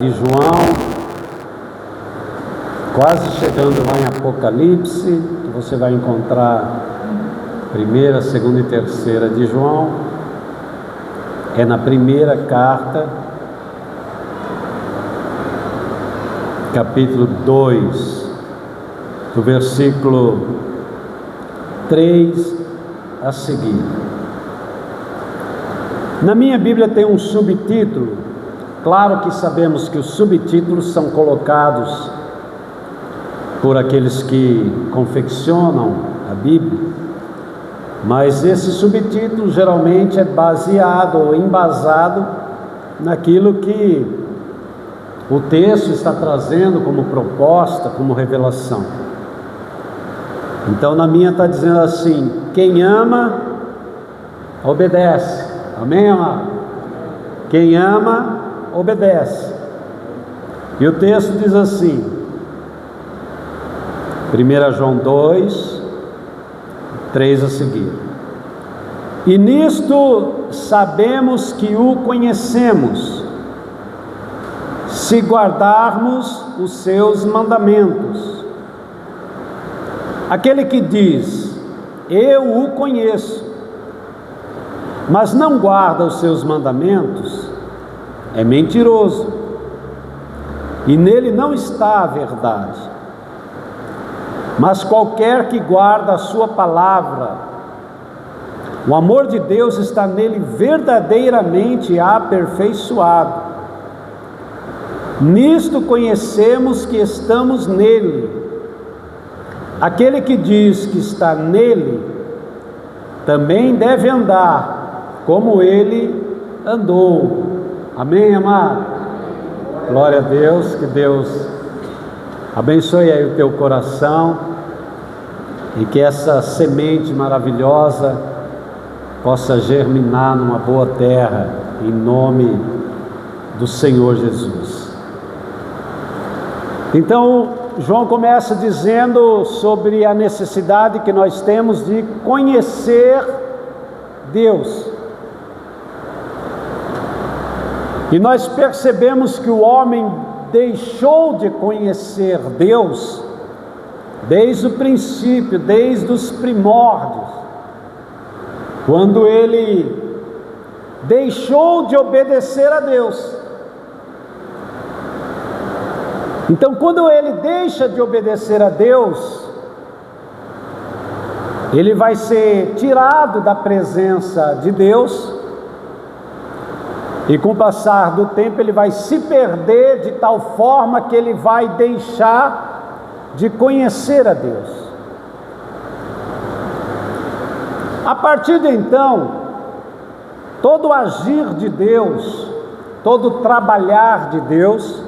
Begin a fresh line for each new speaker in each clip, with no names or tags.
de João, quase chegando lá em Apocalipse, você vai encontrar primeira, segunda e terceira de João. É na primeira carta, capítulo 2, do versículo 3 a seguir. Na minha Bíblia tem um subtítulo. Claro que sabemos que os subtítulos são colocados por aqueles que confeccionam a Bíblia, mas esse subtítulo geralmente é baseado ou embasado naquilo que o texto está trazendo como proposta, como revelação. Então na minha está dizendo assim: quem ama, obedece. Amém, amado? Quem ama, obedece. E o texto diz assim, 1 João 2, 3 a seguir: e nisto sabemos que o conhecemos, se guardarmos os seus mandamentos. Aquele que diz, eu o conheço, mas não guarda os seus mandamentos, é mentiroso, e nele não está a verdade. Mas qualquer que guarda a sua palavra, o amor de Deus está nele verdadeiramente aperfeiçoado. Nisto conhecemos que estamos nele. Aquele que diz que está nele, também deve andar como ele andou. Amém, amado? Glória a Deus, que Deus abençoe aí o teu coração e que essa semente maravilhosa possa germinar numa boa terra, em nome do Senhor Jesus. Então, João começa dizendo sobre a necessidade que nós temos de conhecer Deus. E nós percebemos que o homem deixou de conhecer Deus desde o princípio, desde os primórdios, quando ele deixou de obedecer a Deus. Então, quando ele deixa de obedecer a Deus, ele vai ser tirado da presença de Deus. E com o passar do tempo ele vai se perder de tal forma que ele vai deixar de conhecer a Deus. A partir de então, todo agir de Deus, todo trabalhar de Deus,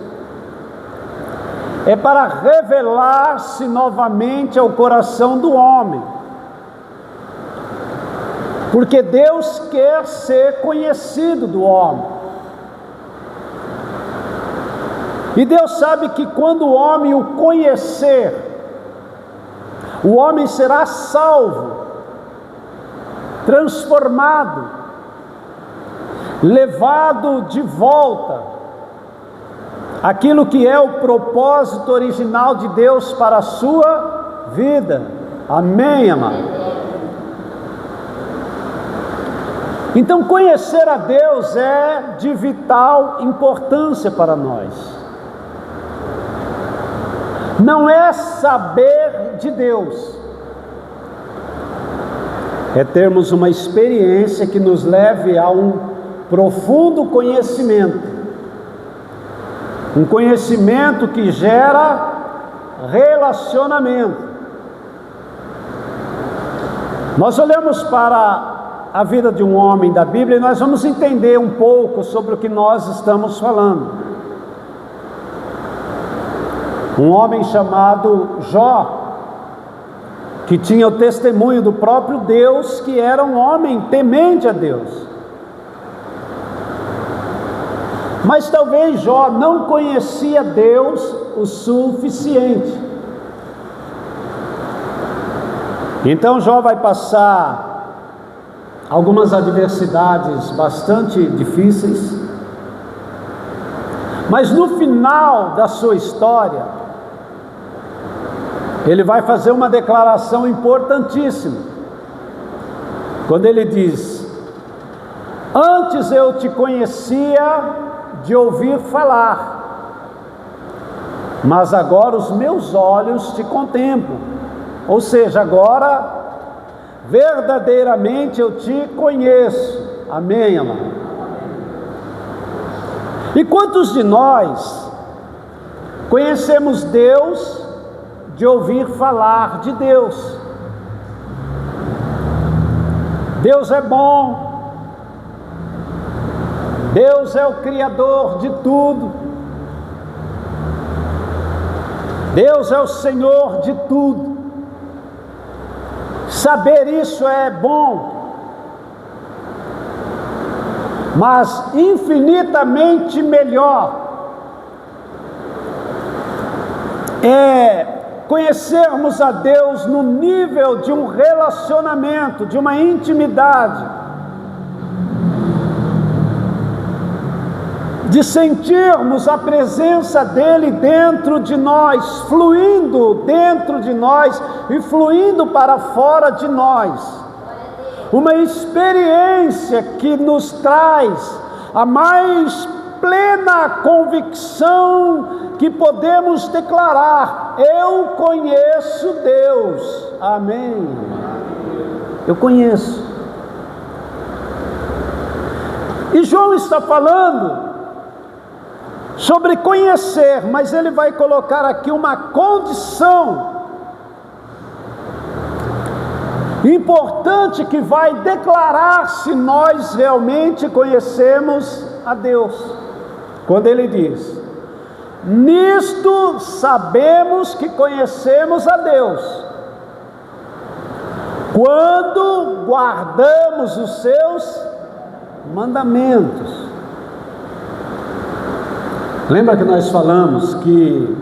é para revelar-se novamente ao coração do homem. Porque Deus quer ser conhecido do homem. E Deus sabe que quando o homem o conhecer, o homem será salvo, transformado, levado de volta aquilo que é o propósito original de Deus para a sua vida. Amém, amado? Então, conhecer a Deus é de vital importância para nós. Não é saber de Deus, é termos uma experiência que nos leve a um profundo conhecimento, um conhecimento que gera relacionamento. Nós olhamos para a vida de um homem da Bíblia e nós vamos entender um pouco sobre o que nós estamos falando. Um homem chamado Jó, que tinha o testemunho do próprio Deus, que era um homem temente a Deus. Mas talvez Jó não conhecia Deus o suficiente. Então Jó vai passar algumas adversidades bastante difíceis, Mas no final da sua história, ele vai fazer uma declaração importantíssima. Quando ele diz: antes eu te conhecia de ouvir falar, mas agora os meus olhos te contemplam. Ou seja, agora verdadeiramente eu te conheço. Amém, amado? E quantos de nós conhecemos Deus de ouvir falar de Deus? Deus é bom, Deus é o Criador de tudo, Deus é o Senhor de tudo. Saber isso é bom, mas infinitamente melhor é conhecermos a Deus no nível de um relacionamento, de uma intimidade, de sentirmos a presença dEle dentro de nós, fluindo dentro de nós e fluindo para fora de nós. Uma experiência que nos traz a mais plena convicção que podemos declarar: eu conheço Deus. Amém. Eu conheço. E João está falando sobre conhecer, mas ele vai colocar aqui uma condição importante que vai declarar se nós realmente conhecemos a Deus. Quando ele diz: nisto sabemos que conhecemos a Deus, quando guardamos os seus mandamentos. Lembra que nós falamos que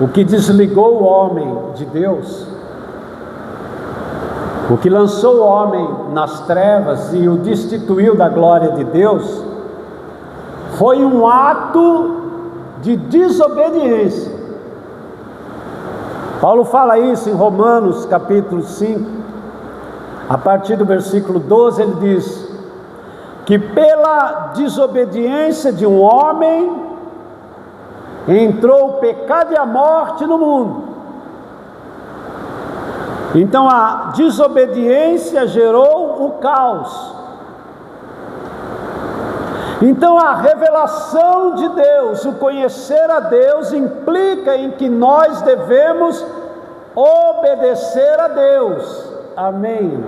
o que desligou o homem de Deus, o que lançou o homem nas trevas e o destituiu da glória de Deus, foi um ato de desobediência. Paulo fala isso em Romanos capítulo 5, a partir do versículo 12, ele diz que pela desobediência de um homem entrou o pecado e a morte no mundo. Então a desobediência gerou o caos. Então a revelação de Deus, o conhecer a Deus, implica em que nós devemos obedecer a Deus. Amém.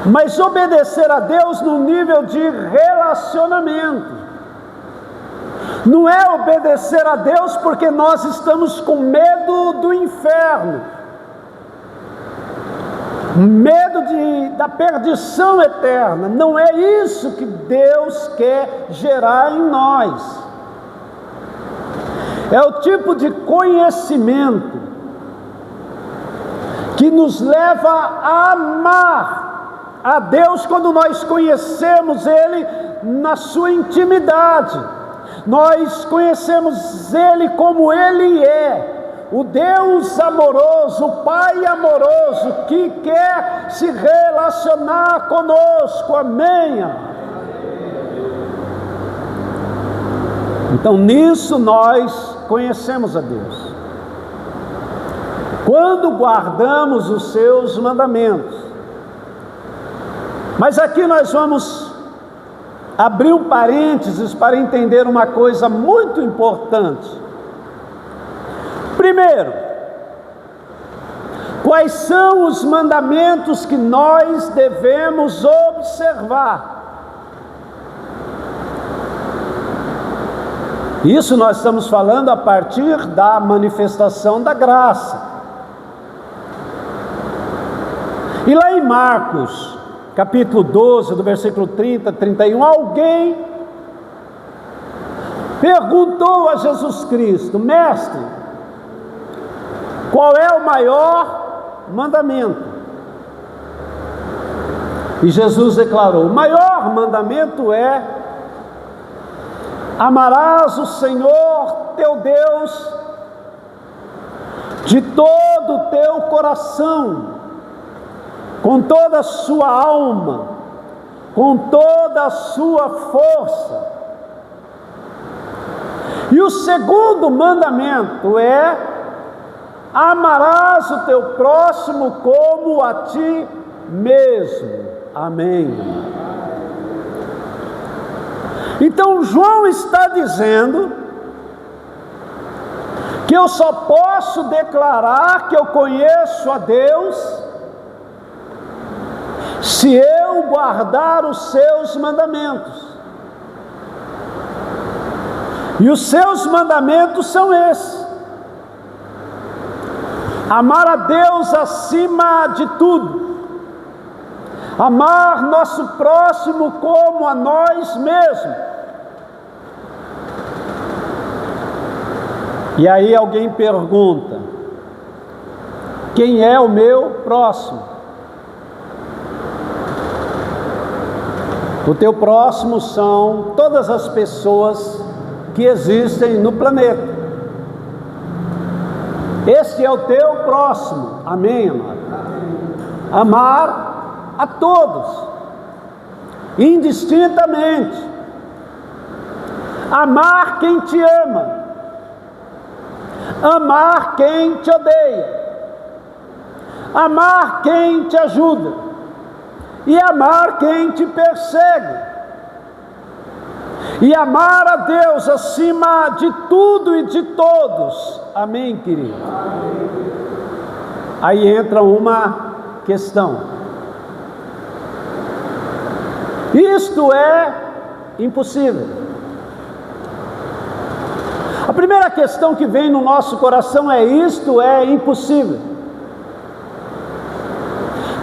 Mas obedecer a Deus no nível de relacionamento. Não é obedecer a Deus porque nós estamos com medo do inferno, medo da perdição eterna. Não é isso que Deus quer gerar em nós. É o tipo de conhecimento que nos leva a amar a Deus quando nós conhecemos Ele na sua intimidade. Nós conhecemos Ele como Ele é, o Deus amoroso, o Pai amoroso, que quer se relacionar conosco. Amém. Então nisso nós conhecemos a Deus, quando guardamos os seus mandamentos. Mas aqui nós vamos abrir um parênteses para entender uma coisa muito importante. Primeiro, quais são os mandamentos que nós devemos observar? Isso nós estamos falando a partir da manifestação da graça. E lá em Marcos capítulo 12, do versículo 30 a 31, alguém perguntou a Jesus Cristo: mestre, qual é o maior mandamento? E Jesus declarou: o maior mandamento é: Amarás o Senhor teu Deus de todo o teu coração, com toda a sua alma, com toda a sua força. E o segundo mandamento é: amarás o teu próximo como a ti mesmo. Amém. Então João está dizendo que eu só posso declarar que eu conheço a Deus se eu guardar os seus mandamentos. E os seus mandamentos são esses: amar a Deus acima de tudo, amar nosso próximo como a nós mesmos. E aí alguém pergunta: quem é o meu próximo? O teu próximo são todas as pessoas que existem no planeta. Este é o teu próximo. Amém, amado? Amar a todos, indistintamente. Amar quem te ama, amar quem te odeia, amar quem te ajuda e amar quem te persegue. E amar a Deus acima de tudo e de todos. Amém, querido? Aí entra uma questão: isto é impossível. A primeira questão que vem no nosso coração é: isto é impossível.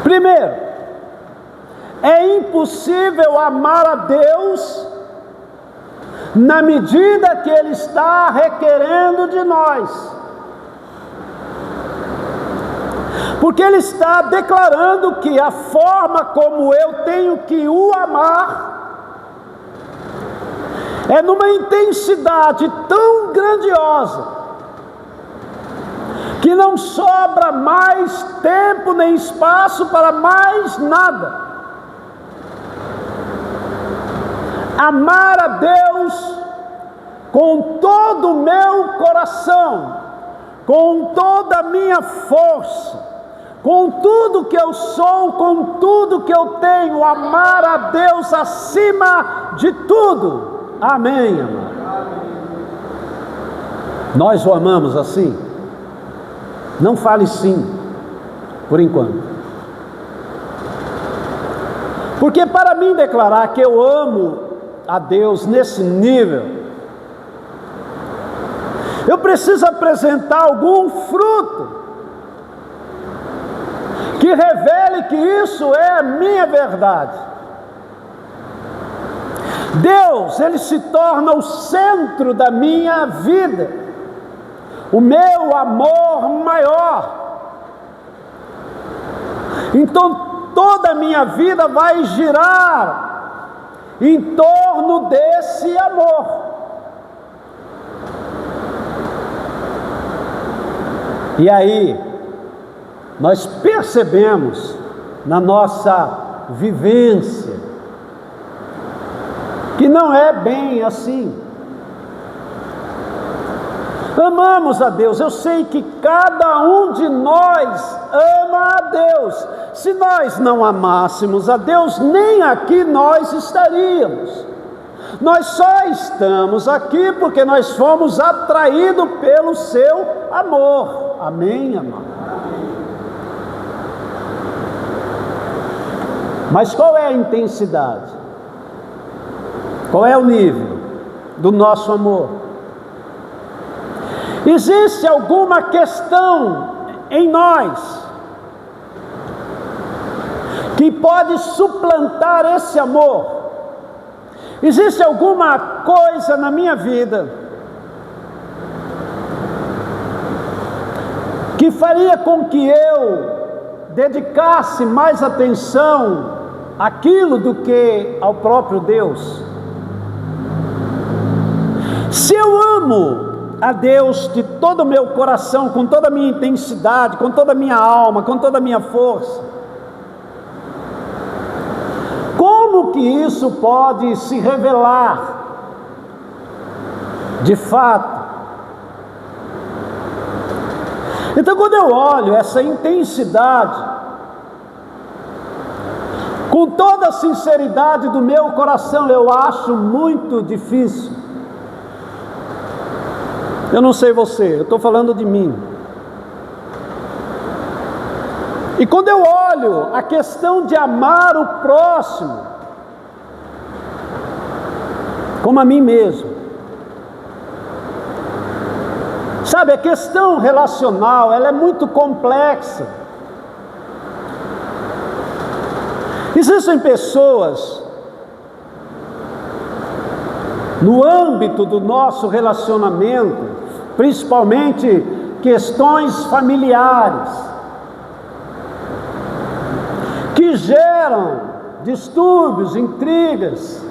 Primeiro, é impossível amar a Deus na medida que Ele está requerendo de nós, porque Ele está declarando que a forma como eu tenho que o amar é numa intensidade tão grandiosa que não sobra mais tempo nem espaço para mais nada. Amar a Deus com todo o meu coração, com toda a minha força, com tudo que eu sou, com tudo que eu tenho. Amar a Deus acima de tudo. Amém, amado? Nós o amamos assim? Não fale sim, por enquanto. Porque para mim declarar que eu amo a Deus nesse nível, eu preciso apresentar algum fruto que revele que isso é a minha verdade. Deus, Ele se torna o centro da minha vida, o meu amor maior. Então toda a minha vida vai girar em torno desse amor. E aí nós percebemos na nossa vivência que não é bem assim. Amamos a Deus, eu sei que cada um de nós ama a Deus. Se nós não amássemos a Deus, nem aqui nós estaríamos. Nós só estamos aqui porque nós fomos atraídos pelo seu amor. Amém, amado? Mas qual é a intensidade? Qual é o nível do nosso amor? Existe alguma questão em nós que pode suplantar esse amor? Existe alguma coisa na minha vida que faria com que eu dedicasse mais atenção àquilo do que ao próprio Deus? Se eu amo a Deus de todo o meu coração, com toda a minha intensidade, com toda a minha alma, com toda a minha força, como que isso pode se revelar de fato? Então, quando eu olho essa intensidade, com toda a sinceridade do meu coração, eu acho muito difícil. Eu não sei você, eu estou falando de mim. E quando eu olho a questão de amar o próximo como a mim mesmo, sabe, a questão relacional, ela é muito complexa. Existem pessoas no âmbito do nosso relacionamento, principalmente questões familiares, que geram distúrbios, intrigas.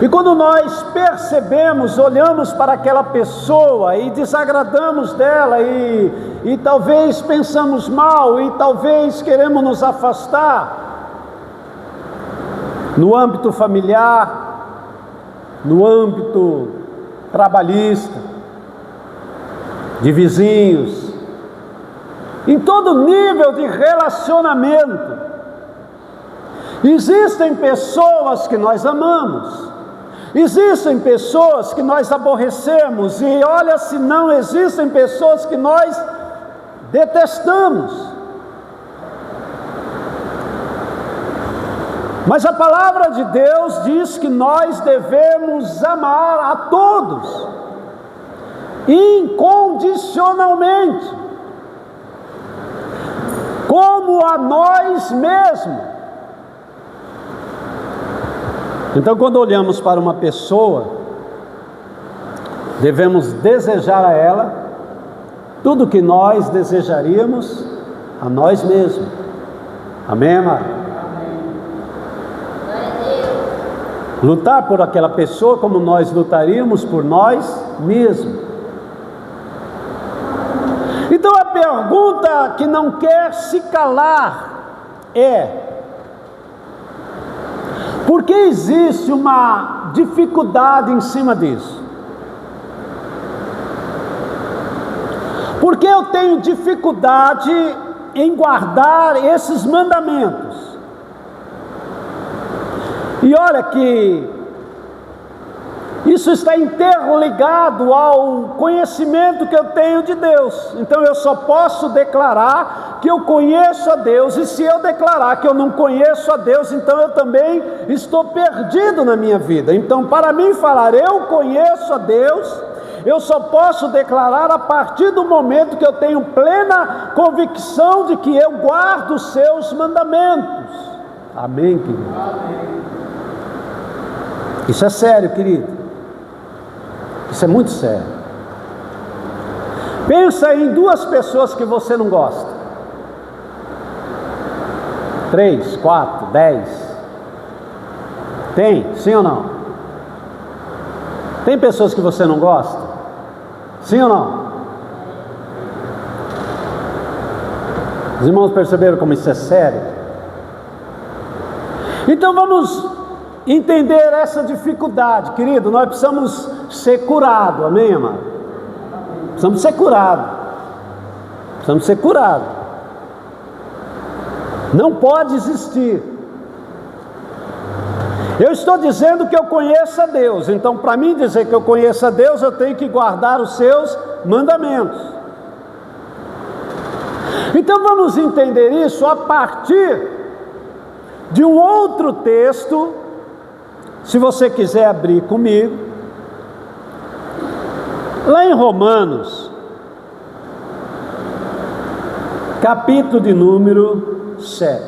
E quando nós percebemos, olhamos para aquela pessoa e desagradamos dela e talvez pensamos mal e talvez queremos nos afastar, no âmbito familiar, no âmbito trabalhista, de vizinhos, em todo nível de relacionamento, existem pessoas que nós amamos, existem pessoas que nós aborrecemos, e olha, se não existem pessoas que nós detestamos. Mas a palavra de Deus diz que nós devemos amar a todos, incondicionalmente, como a nós mesmos. Então, quando olhamos para uma pessoa, devemos desejar a ela tudo que nós desejaríamos a nós mesmos. Amém, amado? Lutar por aquela pessoa como nós lutaríamos por nós mesmos. Então a pergunta que não quer se calar é: por que existe uma dificuldade em cima disso? Por que eu tenho dificuldade em guardar esses mandamentos? E olha que isso está interligado ao conhecimento que eu tenho de Deus. Então eu só posso declarar que eu conheço a Deus, e se eu declarar que eu não conheço a Deus, então eu também estou perdido na minha vida. Então, para mim falar eu conheço a Deus, eu só posso declarar a partir do momento que eu tenho plena convicção de que eu guardo os seus mandamentos. Amém, querido? Amém. Isso é sério, querido. Isso é muito sério. Pensa em duas pessoas que você não gosta. 3, 4, 10. Tem? Sim ou não? Tem pessoas que você não gosta? Sim ou não? Os irmãos perceberam como isso é sério? Então vamos entender essa dificuldade, querido. Nós precisamos ser curados, amém, amado? Precisamos ser curados. Precisamos ser curados. Não pode existir. Eu estou dizendo que eu conheço a Deus, então para mim dizer que eu conheço a Deus, eu tenho que guardar os seus mandamentos. Então vamos entender isso a partir de um outro texto. Se você quiser abrir comigo, lá em Romanos, capítulo de número 7.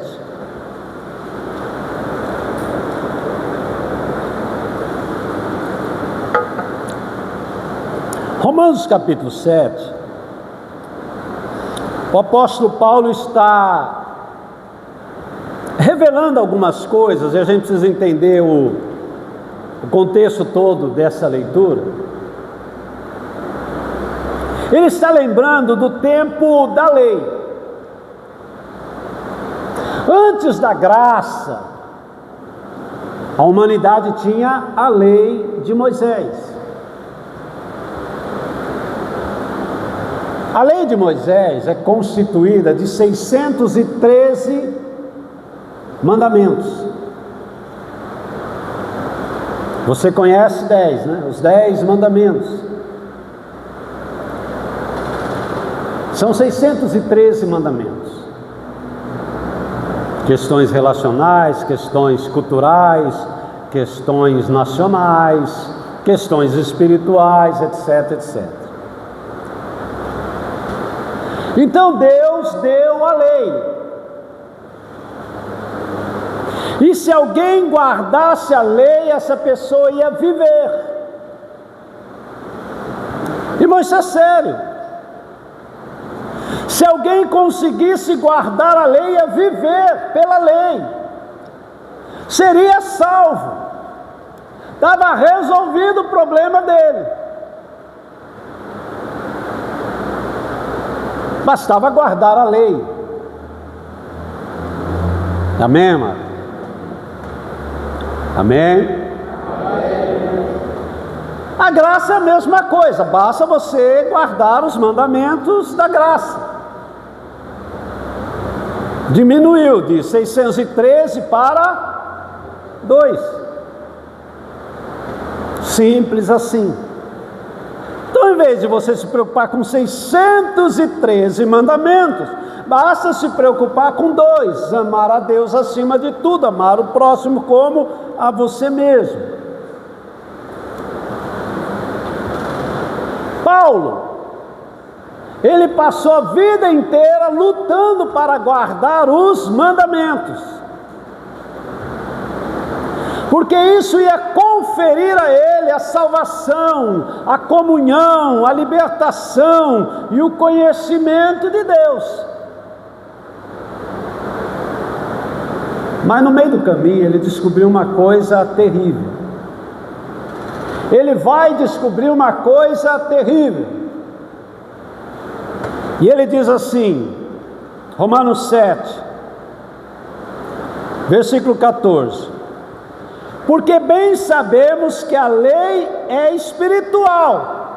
Romanos capítulo 7, o apóstolo Paulo está revelando algumas coisas, e a gente precisa entender o contexto todo dessa leitura, ele está lembrando do tempo da lei. Antes da graça, a humanidade tinha a lei de Moisés. A lei de Moisés é constituída de 613 mandamentos. Você conhece 10, né? Os 10 mandamentos. São 613 mandamentos. Questões relacionais, questões culturais, questões nacionais, questões espirituais, etc, etc. Então Deus deu a lei. E se alguém guardasse a lei, essa pessoa ia viver. Irmão, isso é sério. Se alguém conseguisse guardar a lei, ia viver pela lei, seria salvo, estava resolvido o problema dele, bastava guardar a lei. Amém, amado? Amém? A graça é a mesma coisa, basta você guardar os mandamentos da graça. Diminuiu de 613 para 2. Simples assim. Então, em vez de você se preocupar com 613 mandamentos, basta se preocupar com 2: amar a Deus acima de tudo, amar o próximo como a você mesmo. Paulo, ele passou a vida inteira lutando para guardar os mandamentos, porque isso ia conferir a ele a salvação, a comunhão, a libertação e o conhecimento de Deus. Mas no meio do caminho ele descobriu uma coisa terrível. Ele vai descobrir uma coisa terrível. E ele diz assim, Romanos 7, versículo 14: porque bem sabemos que a lei é espiritual,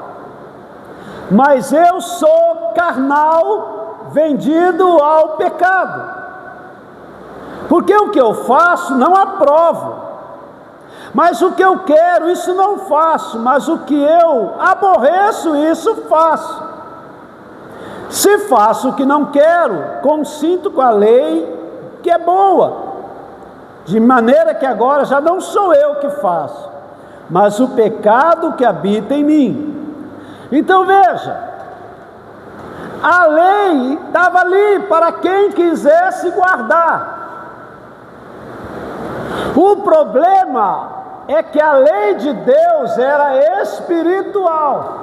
mas eu sou carnal, vendido ao pecado. Porque o que eu faço não aprovo, mas o que eu quero, isso não faço, mas o que eu aborreço, isso faço. Se faço o que não quero, consinto com a lei que é boa, de maneira que agora já não sou eu que faço, mas o pecado que habita em mim. Então veja, a lei estava ali para quem quisesse guardar. O problema é que a lei de Deus era espiritual.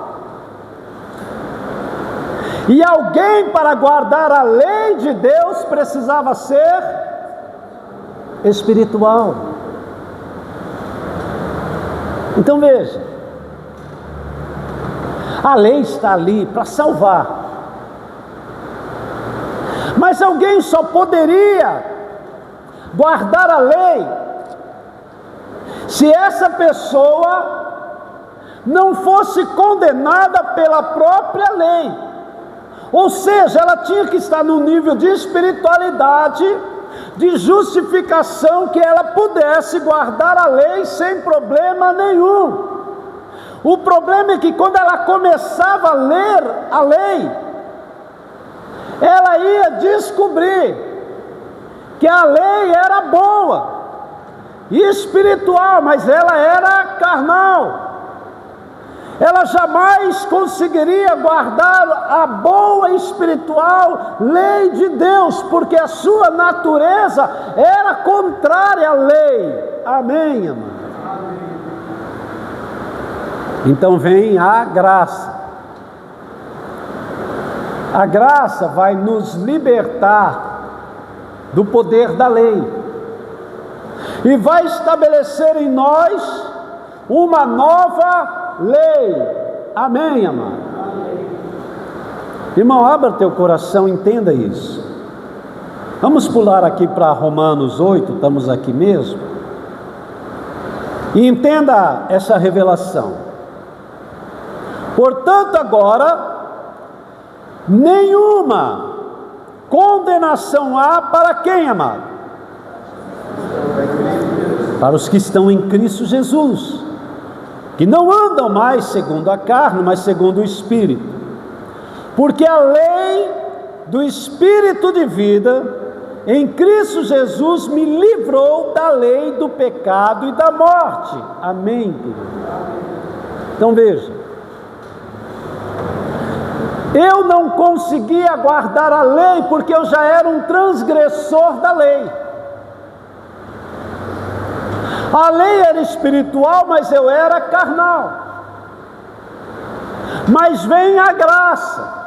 E alguém para guardar a lei de Deus precisava ser espiritual. Então veja, a lei está ali para salvar, mas alguém só poderia guardar a lei se essa pessoa não fosse condenada pela própria lei. Ou seja, ela tinha que estar no nível de espiritualidade, de justificação, que ela pudesse guardar a lei sem problema nenhum. O problema é que quando ela começava a ler a lei, ela ia descobrir que a lei era boa e espiritual, mas ela era carnal. Ela jamais conseguiria guardar a boa e espiritual lei de Deus, porque a sua natureza era contrária à lei. Amém, amado? Então vem a graça. A graça vai nos libertar do poder da lei e vai estabelecer em nós uma nova lei. Amém, amado? Irmão, abra teu coração, entenda isso. Vamos pular aqui para Romanos 8, estamos aqui mesmo. E entenda essa revelação. Portanto, agora, nenhuma condenação há para quem, amado? Para os que estão em Cristo Jesus, que não andam mais segundo a carne, mas segundo o Espírito. Porque a lei do Espírito de vida em Cristo Jesus me livrou da lei do pecado e da morte. Amém, querido? Então veja, eu não conseguia guardar a lei porque eu já era um transgressor da lei. A lei era espiritual, mas eu era carnal. Mas vem a graça,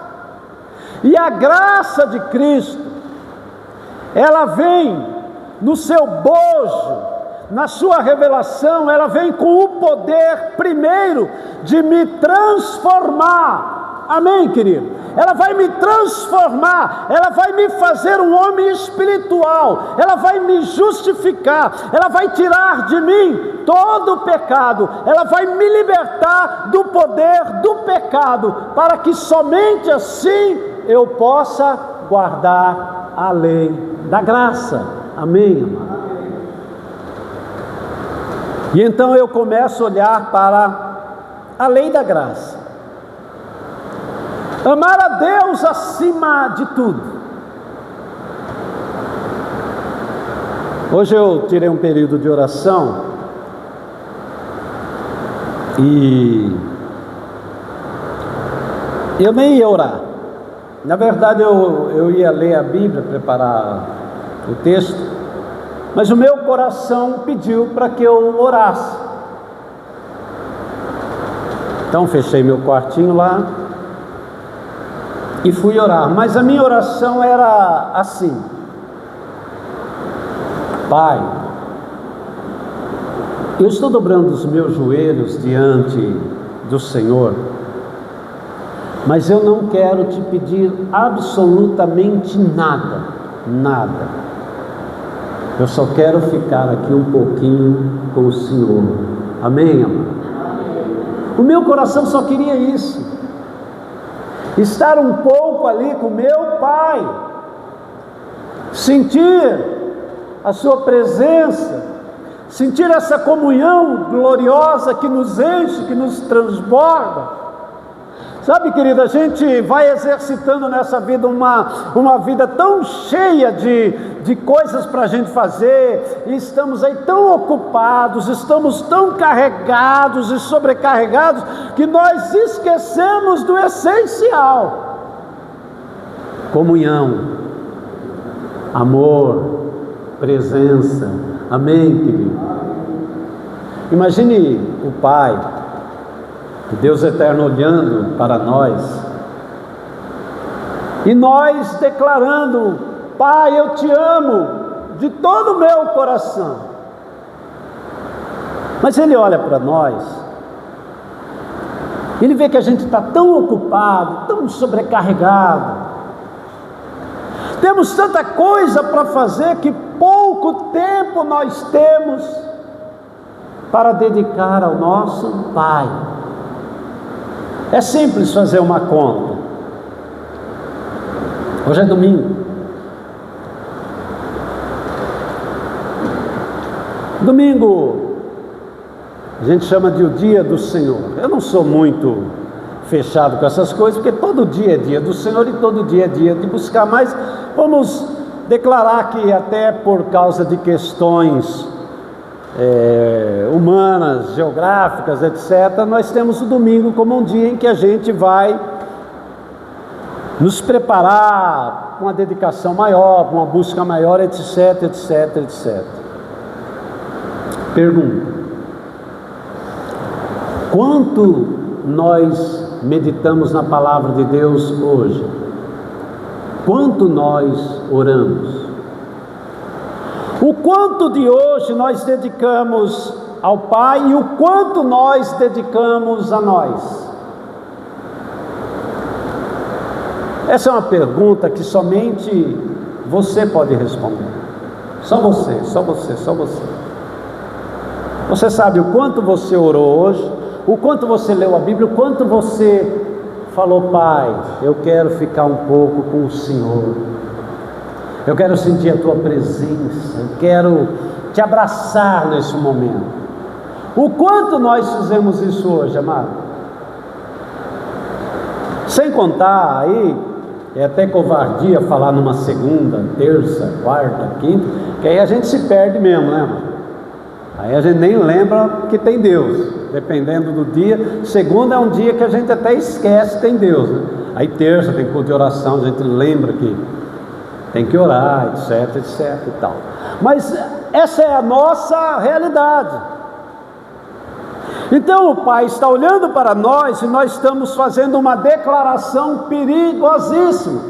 e a graça de Cristo, ela vem no seu bojo, na sua revelação, ela vem com o poder, primeiro, de me transformar. Amém, querido? Ela vai me transformar, ela vai me fazer um homem espiritual, ela vai me justificar, ela vai tirar de mim todo o pecado, ela vai me libertar do poder do pecado, para que somente assim eu possa guardar a lei da graça. Amém, amado? E então eu começo a olhar para a lei da graça. Amar a Deus acima de tudo. Hoje eu tirei um período de oração e eu nem ia orar. Na verdade eu ia ler a Bíblia, preparar o texto, mas o meu coração pediu para que eu orasse. Então fechei meu quartinho lá e fui orar, mas a minha oração era assim: Pai, eu estou dobrando os meus joelhos diante do Senhor, mas eu não quero te pedir absolutamente nada, nada. Eu só quero ficar aqui um pouquinho com o Senhor. Amém, amado? O meu coração só queria isso. Estar um pouco ali com meu Pai, sentir a sua presença, sentir essa comunhão gloriosa que nos enche, que nos transborda. Sabe, querida, a gente vai exercitando nessa vida uma vida tão cheia de coisas para a gente fazer, e estamos aí tão ocupados, estamos tão carregados e sobrecarregados, que nós esquecemos do essencial: comunhão, amor, presença. Amém, querido? Imagine o Pai, Deus eterno, olhando para nós, e nós declarando: Pai, eu te amo de todo o meu coração. Mas Ele olha para nós, Ele vê que a gente está tão ocupado, tão sobrecarregado, temos tanta coisa para fazer, que pouco tempo nós temos para dedicar ao nosso Pai. É simples fazer uma conta. Hoje é domingo. Domingo a gente chama de o dia do Senhor. Eu não sou muito fechado com essas coisas, porque todo dia é dia do Senhor e todo dia é dia de buscar. Mas vamos declarar que, até por causa de questões humanas, geográficas, etc., nós temos o domingo como um dia em que a gente vai nos preparar com uma dedicação maior, com uma busca maior, etc, etc, etc. Pergunta: quanto nós meditamos na palavra de Deus hoje? Quanto nós oramos? O quanto de hoje nós dedicamos ao Pai e o quanto nós dedicamos a nós? Essa é uma pergunta que somente você pode responder. Só você, só você, só você. Você sabe o quanto você orou hoje, o quanto você leu a Bíblia, o quanto você falou: Pai, eu quero ficar um pouco com o Senhor, eu quero sentir a Tua presença, eu quero te abraçar nesse momento. O quanto nós fizemos isso hoje, amado? Sem contar aí, é até covardia falar numa segunda, terça, quarta, quinta, que aí a gente se perde mesmo, né, mano? Aí a gente nem lembra que tem Deus, dependendo do dia. Segunda é um dia que a gente até esquece que tem Deus, né? Aí terça tem culto de oração, a gente lembra que tem que orar, etc, etc e tal. Mas essa é a nossa realidade. Então o Pai está olhando para nós e nós estamos fazendo uma declaração perigosíssima.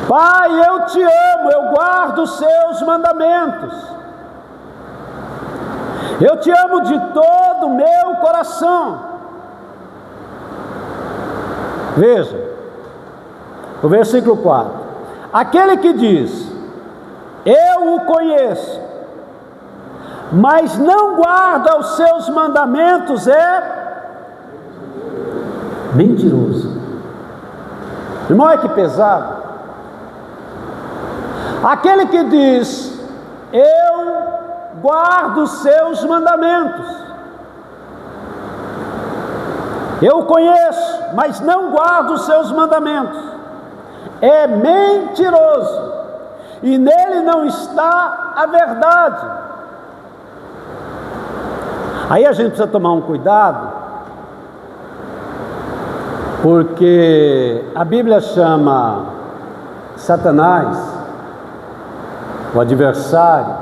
Pai, eu te amo, eu guardo os seus mandamentos, eu te amo de todo o meu coração. Veja, o versículo 4: aquele que diz, eu o conheço, mas não guarda os seus mandamentos, é mentiroso. Irmão, é que pesado. Aquele que diz, eu guardo os seus mandamentos, eu o conheço, mas não guardo os seus mandamentos, é mentiroso, e nele não está a verdade. Aí a gente precisa tomar um cuidado, porque a Bíblia chama Satanás, o adversário,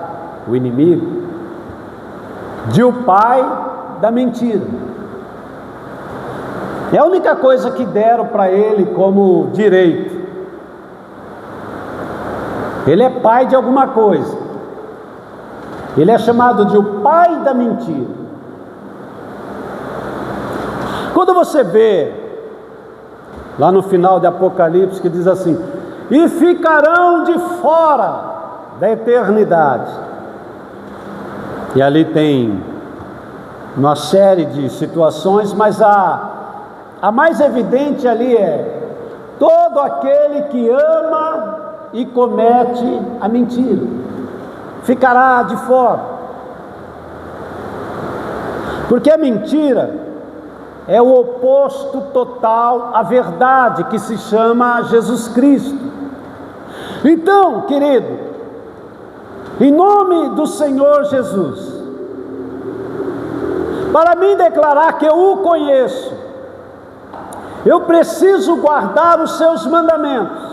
o inimigo, de o pai da mentira. É a única coisa que deram para ele como direito. Ele é pai de alguma coisa. Ele é chamado de o pai da mentira. Quando você vê lá no final de Apocalipse que diz assim: e ficarão de fora da eternidade, e ali tem uma série de situações, mas a mais evidente ali é todo aquele que ama e comete a mentira, ficará de fora, porque a mentira é o oposto total à verdade, que se chama Jesus Cristo. Então, querido, em nome do Senhor Jesus, para mim declarar que eu o conheço, eu preciso guardar os seus mandamentos.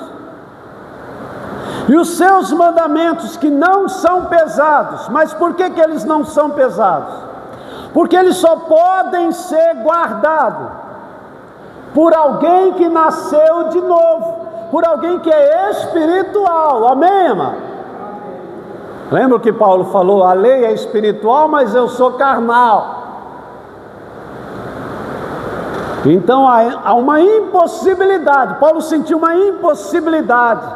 E os seus mandamentos, que não são pesados. Mas por que eles não são pesados? Porque eles só podem ser guardados por alguém que nasceu de novo, por alguém que é espiritual. Amém, irmão? Lembra o que Paulo falou? A lei é espiritual, mas eu sou carnal. Então há uma impossibilidade. Paulo sentiu uma impossibilidade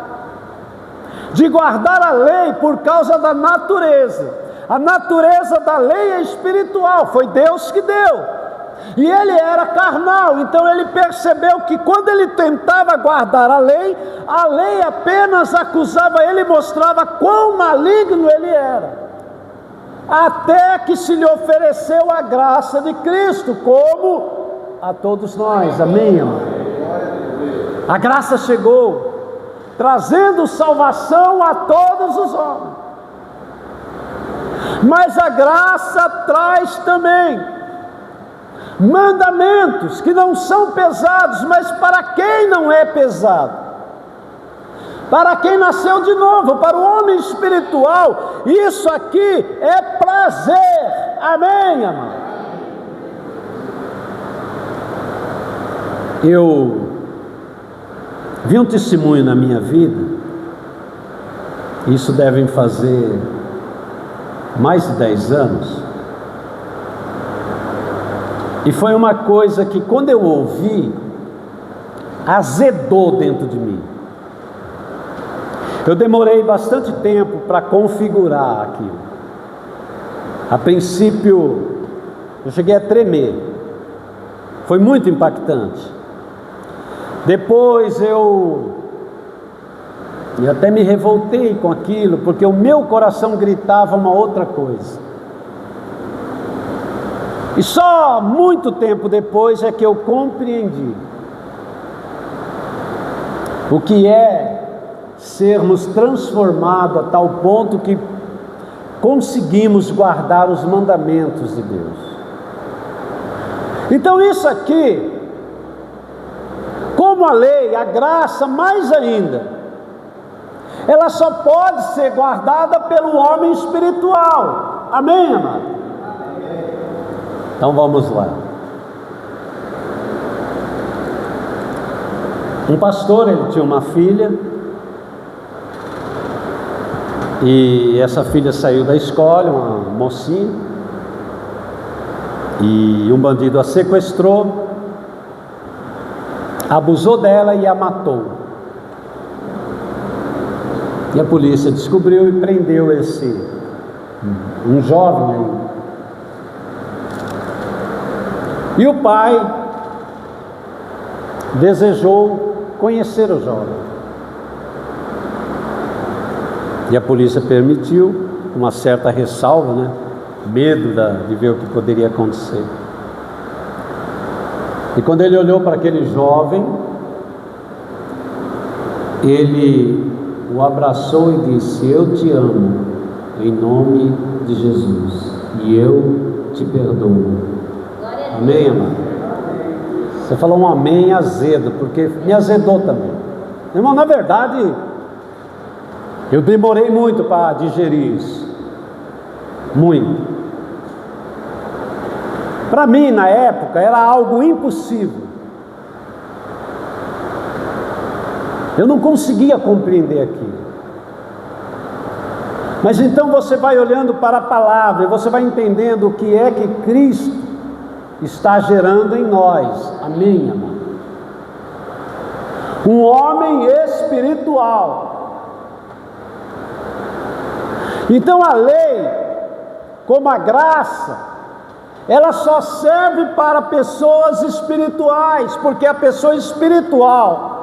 de guardar a lei por causa da natureza. A natureza da lei é espiritual, foi Deus que deu, e ele era carnal. Então ele percebeu que quando ele tentava guardar a lei apenas acusava ele e mostrava quão maligno ele era, até que se lhe ofereceu a graça de Cristo, como a todos nós. Amém, irmão? A graça chegou, trazendo salvação a todos os homens. Mas a graça traz também mandamentos que não são pesados, mas para quem não é pesado, para quem nasceu de novo, para o homem espiritual, isso aqui é prazer. Amém, amado? Eu vi um testemunho na minha vida, isso devem fazer mais de 10 anos. E foi uma coisa que, quando eu ouvi, azedou dentro de mim. Eu demorei bastante tempo para configurar aquilo. A princípio, eu cheguei a tremer. Foi muito impactante. Depois eu até me revoltei com aquilo, porque o meu coração gritava uma outra coisa. E só muito tempo depois é que eu compreendi o que é sermos transformados a tal ponto que conseguimos guardar os mandamentos de Deus. Então isso aqui, como a lei, a graça mais ainda, ela só pode ser guardada pelo homem espiritual. Amém, amado? Então vamos lá. Um pastor, ele tinha uma filha, e essa filha saiu da escola, uma mocinha, e um bandido a sequestrou, abusou dela e a matou. E a polícia descobriu e prendeu um jovem aí. E o pai desejou conhecer o jovem. E a polícia permitiu, com uma certa ressalva, né? Medo de ver o que poderia acontecer. E quando ele olhou para aquele jovem, ele o abraçou e disse: eu te amo, em nome de Jesus, e eu te perdoo. Amém, amado? Você falou um amém azedo, porque me azedou também. Irmão, na verdade, eu demorei muito para digerir isso. Muito. Para mim, na época, era algo impossível. Eu não conseguia compreender aquilo. Mas então você vai olhando para a palavra e você vai entendendo o que é que Cristo está gerando em nós. Amém, amado? Um homem espiritual. Então a lei, como a graça, ela só serve para pessoas espirituais, porque a pessoa espiritual,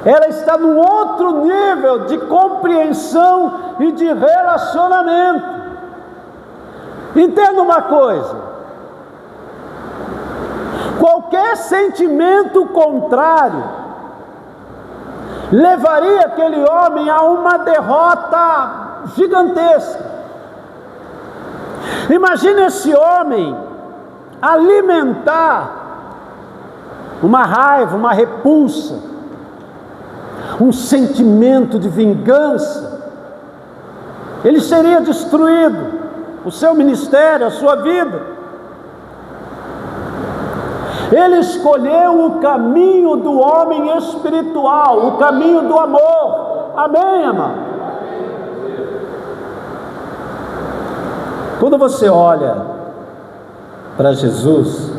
ela está num outro nível de compreensão e de relacionamento. Entenda uma coisa: qualquer sentimento contrário levaria aquele homem a uma derrota gigantesca. Imagine esse homem alimentar uma raiva, uma repulsa, um sentimento de vingança. Ele seria destruído, o seu ministério, a sua vida. Ele escolheu o caminho do homem espiritual, o caminho do amor. Amém, amado? Quando você olha para Jesus,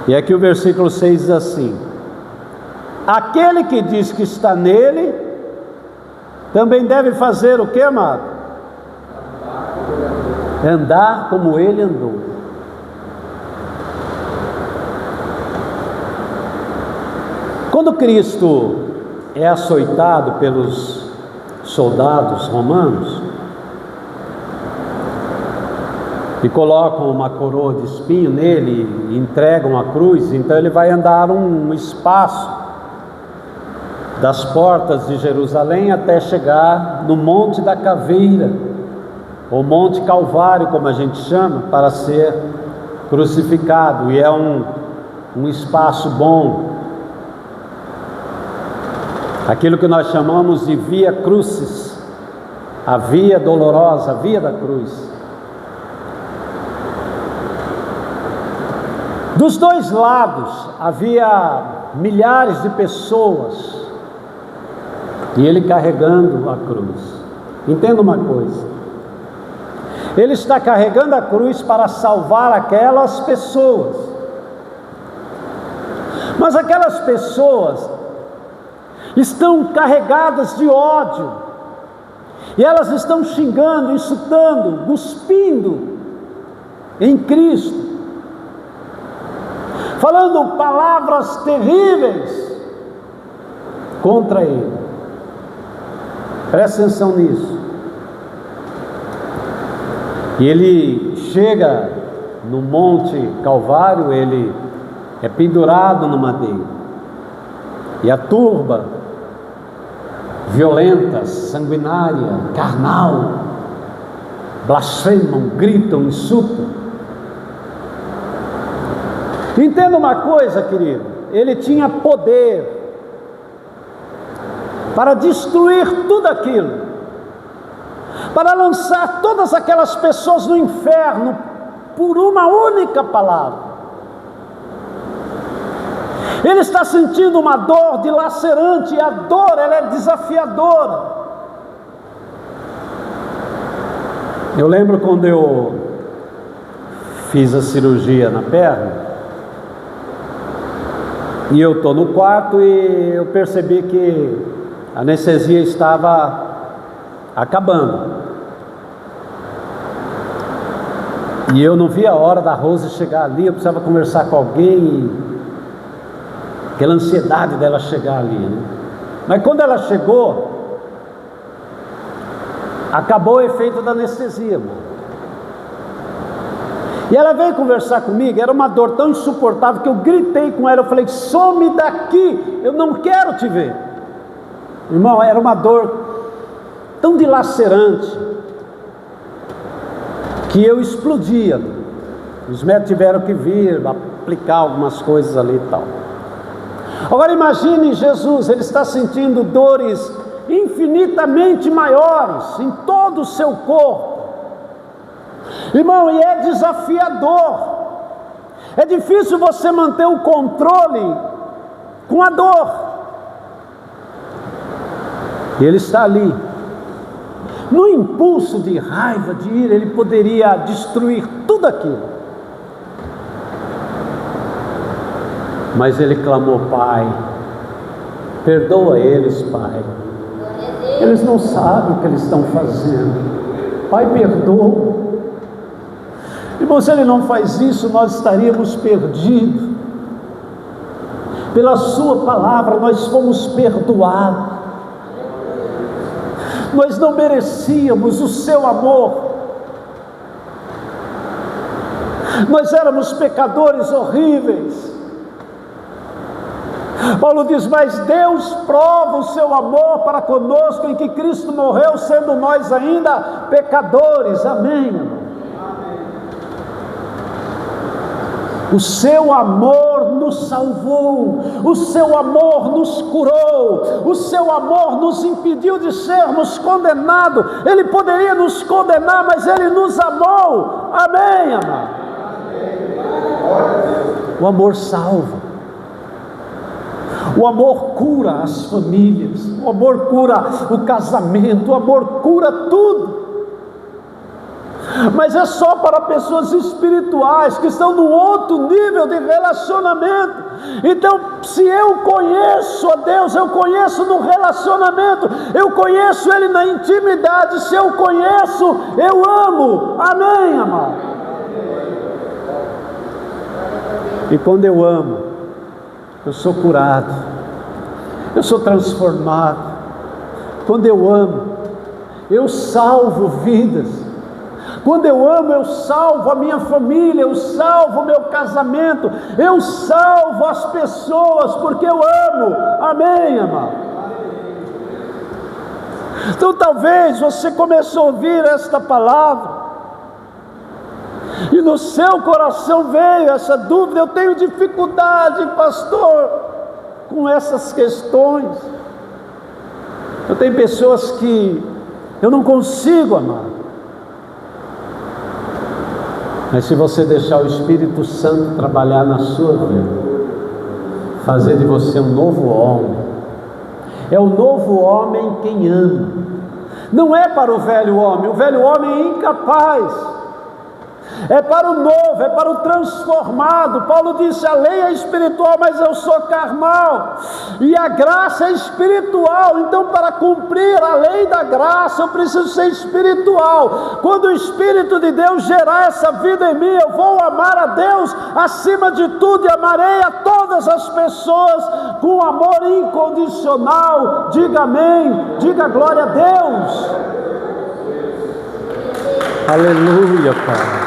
e aqui o versículo 6 diz assim: aquele que diz que está nele, também deve fazer o que, amado? Andar como ele andou. Quando Cristo é açoitado pelos soldados romanos e colocam uma coroa de espinho nele e entregam a cruz, então ele vai andar um espaço das portas de Jerusalém até chegar no Monte da Caveira, ou Monte Calvário, como a gente chama, para ser crucificado. E é um espaço bom, aquilo que nós chamamos de via crucis, a via dolorosa, a via da cruz. Dos dois lados havia milhares de pessoas, e ele carregando a cruz. Entenda uma coisa: Ele está carregando a cruz para salvar aquelas pessoas. Mas aquelas pessoas estão carregadas de ódio, e elas estão xingando, insultando, cuspindo em Cristo, falando palavras terríveis contra Ele. Presta atenção nisso. E ele chega no Monte Calvário, ele é pendurado no madeiro, e a turba violenta, sanguinária, carnal, blasfemam, gritam, insultam. Entenda uma coisa, querido, ele tinha poder para destruir tudo aquilo, para lançar todas aquelas pessoas no inferno por uma única palavra. Ele está sentindo uma dor dilacerante, e a dor, ela é desafiadora. Eu lembro quando eu fiz a cirurgia na perna, e eu estou no quarto e eu percebi que a anestesia estava acabando. E eu não vi a hora da Rose chegar ali, eu precisava conversar com alguém, aquela ansiedade dela chegar ali, né? Mas quando ela chegou, acabou o efeito da anestesia, mano. E ela veio conversar comigo, era uma dor tão insuportável que eu gritei com ela, eu falei: some daqui, eu não quero te ver. Irmão, era uma dor tão dilacerante que eu explodia. Os médicos tiveram que vir aplicar algumas coisas ali e tal. Agora imagine Jesus, ele está sentindo dores infinitamente maiores em todo o seu corpo. Irmão, e é desafiador. É difícil você manter o controle com a dor. E ele está ali. No impulso de raiva, de ira, ele poderia destruir tudo aquilo. Mas ele clamou: Pai, perdoa eles, Pai. Eles não sabem o que eles estão fazendo. Pai, perdoa. Irmão, se ele não faz isso, nós estaríamos perdidos. Pela sua palavra, nós fomos perdoados. Nós não merecíamos o seu amor. Nós éramos pecadores horríveis. Paulo diz: mas Deus prova o seu amor para conosco em que Cristo morreu, sendo nós ainda pecadores. Amém, irmão? O seu amor nos salvou, o seu amor nos curou, o seu amor nos impediu de sermos condenados. Ele poderia nos condenar, mas Ele nos amou. Amém, amado? O amor salva. O amor cura as famílias, o amor cura o casamento, o amor cura tudo. Mas é só para pessoas espirituais que estão num outro nível de relacionamento. Então, se eu conheço a Deus, eu conheço no relacionamento, eu conheço Ele na intimidade. Se eu conheço, eu amo. Amém, amado? E quando eu amo, eu sou curado, eu sou transformado. Quando eu amo, eu salvo vidas. Quando eu amo, eu salvo a minha família, eu salvo o meu casamento, eu salvo as pessoas, porque eu amo. Amém, amado? Então talvez você começou a ouvir esta palavra, e no seu coração veio essa dúvida: eu tenho dificuldade, pastor, com essas questões. Eu tenho pessoas que eu não consigo amar. Mas se você deixar o Espírito Santo trabalhar na sua vida, fazer de você um novo homem, é o novo homem quem ama. Não é para o velho homem é incapaz. É para o novo, é para o transformado. Paulo disse: a lei é espiritual, mas eu sou carnal, e a graça é espiritual. Então, para cumprir a lei da graça, eu preciso ser espiritual. Quando o Espírito de Deus gerar essa vida em mim, eu vou amar a Deus acima de tudo, e amarei a todas as pessoas com amor incondicional. Diga amém, diga glória a Deus. Aleluia, Pai.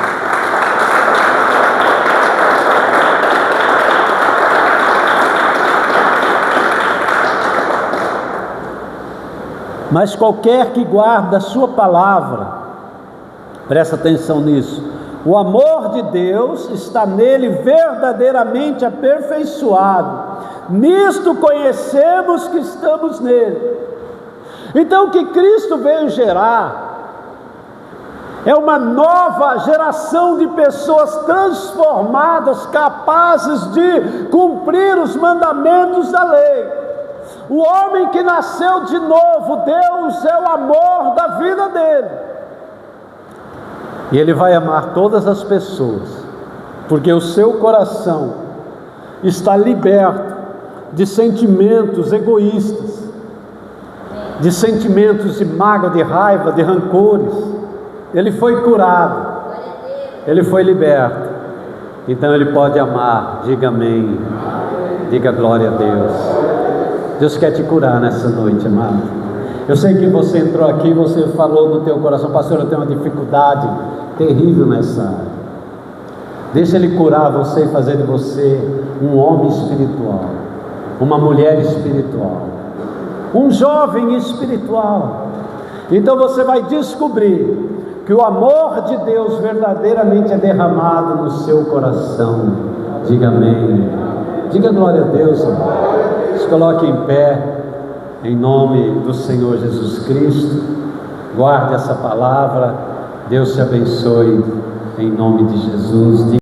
Mas qualquer que guarda a sua palavra, presta atenção nisso, o amor de Deus está nele verdadeiramente aperfeiçoado. Nisto conhecemos que estamos nele. Então o que Cristo veio gerar é uma nova geração de pessoas transformadas, capazes de cumprir os mandamentos da lei. O homem que nasceu de novo, Deus é o amor da vida dele. E ele vai amar todas as pessoas, porque o seu coração está liberto de sentimentos egoístas, de sentimentos de mágoa, de raiva, de rancores. Ele foi curado, ele foi liberto. Então ele pode amar. Diga amém, diga glória a Deus. Deus quer te curar nessa noite, amado. Eu sei que você entrou aqui, você falou no teu coração: pastor, eu tenho uma dificuldade terrível nessa área. Deixa Ele curar você e fazer de você um homem espiritual, uma mulher espiritual, um jovem espiritual. Então você vai descobrir que o amor de Deus verdadeiramente é derramado no seu coração. Diga amém, diga glória a Deus, amado. Se coloque em pé, em nome do Senhor Jesus Cristo. Guarde essa palavra. Deus te abençoe, em nome de Jesus.